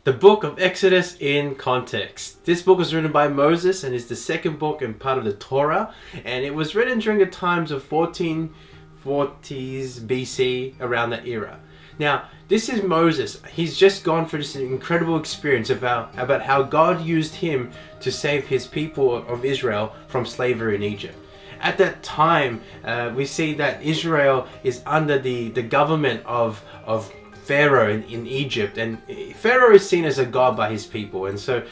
The book of Exodus in context. This book was written by Moses and is the second book and part of the Torah, and it was written during the times of 1440s BC, around that era. Now, this is Moses. He's just gone through this incredible experience about how God used him to save his people of Israel from slavery in Egypt. At that time, we see that Israel is under the government of Pharaoh in Egypt, and Pharaoh is seen as a god by his people. And so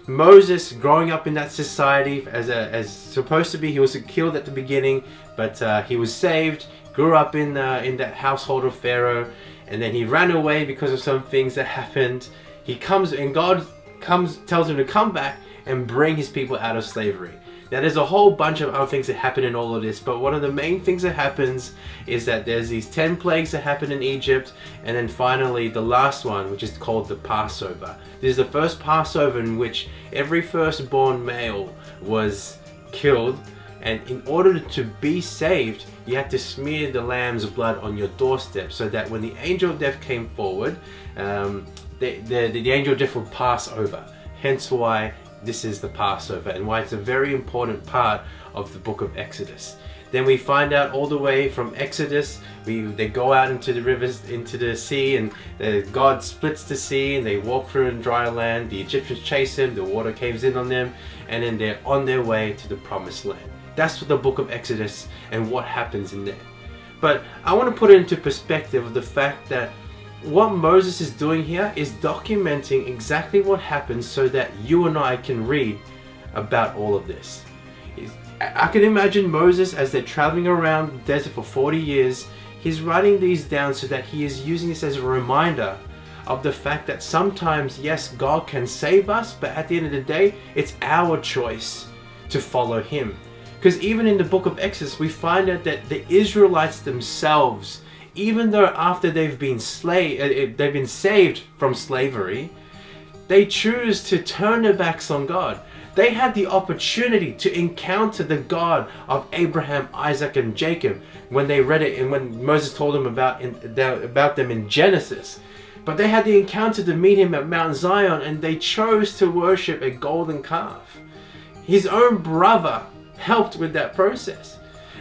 Moses, growing up in that society as supposed to be, he was killed at the beginning, but he was saved, grew up in that household of Pharaoh, and then he ran away because of some things that happened. He comes, and God tells him to come back and bring his people out of slavery. Now, there's a whole bunch of other things that happen in all of this, but one of the main things that happens is that there's these 10 plagues that happen in Egypt, and then finally the last one, which is called the Passover. This is the first Passover in which every firstborn male was killed, and in order to be saved, you had to smear the lamb's blood on your doorstep, so that when the angel of death came forward, the angel of death would pass over. Hence why this is the Passover, and why it's a very important part of the book of Exodus. Then we find out all the way from Exodus, they go out into the rivers, into the sea, and God splits the sea, and they walk through in dry land. The Egyptians chase them, the water caves in on them, and then they're on their way to the promised land. That's the book of Exodus and what happens in there. But I want to put it into perspective of the fact that what Moses is doing here is documenting exactly what happens so that you and I can read about all of this. I can imagine Moses, as they're traveling around the desert for 40 years, he's writing these down so that he is using this as a reminder of the fact that sometimes, yes, God can save us, but at the end of the day, it's our choice to follow him. Because even in the book of Exodus, we find out that the Israelites themselves, even though after they've been saved from slavery, they choose to turn their backs on God. They had the opportunity to encounter the God of Abraham, Isaac, and Jacob when they read it and when Moses told them about them in Genesis. But they had the encounter to meet him at Mount Zion, and they chose to worship a golden calf. His own brother helped with that process.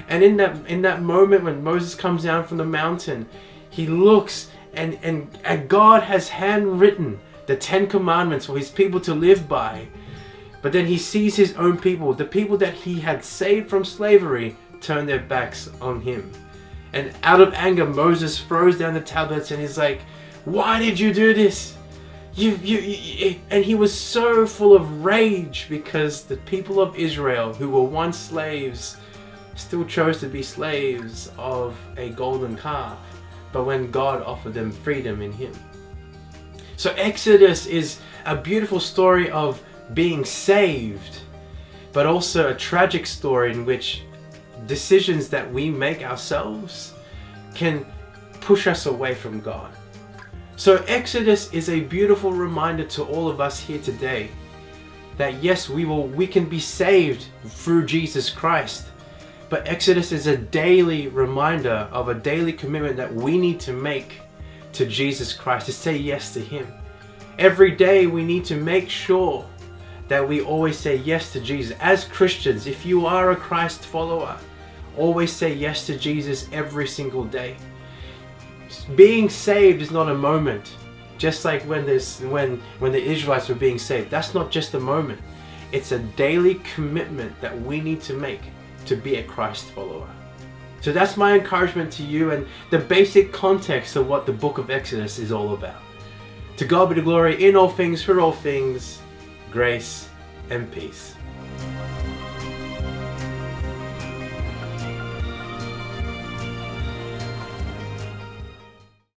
And in that moment when Moses comes down from the mountain, he looks and God has handwritten the 10 commandments for his people to live by. But then he sees his own people, the people that he had saved from slavery, turn their backs on him. And out of anger, Moses throws down the tablets and he's like, "Why did you do this?" And he was so full of rage because the people of Israel, who were once slaves, still chose to be slaves of a golden calf, but when God offered them freedom in him. So Exodus is a beautiful story of being saved, but also a tragic story in which decisions that we make ourselves can push us away from God. So Exodus is a beautiful reminder to all of us here today that yes, we can be saved through Jesus Christ. But Exodus is a daily reminder of a daily commitment that we need to make to Jesus Christ, to say yes to him. Every day we need to make sure that we always say yes to Jesus. As Christians, if you are a Christ follower, always say yes to Jesus every single day. Being saved is not a moment, just like when the Israelites were being saved. That's not just a moment. It's a daily commitment that we need to make to be a Christ follower. So that's my encouragement to you and the basic context of what the book of Exodus is all about. To God be the glory in all things, for all things, grace and peace.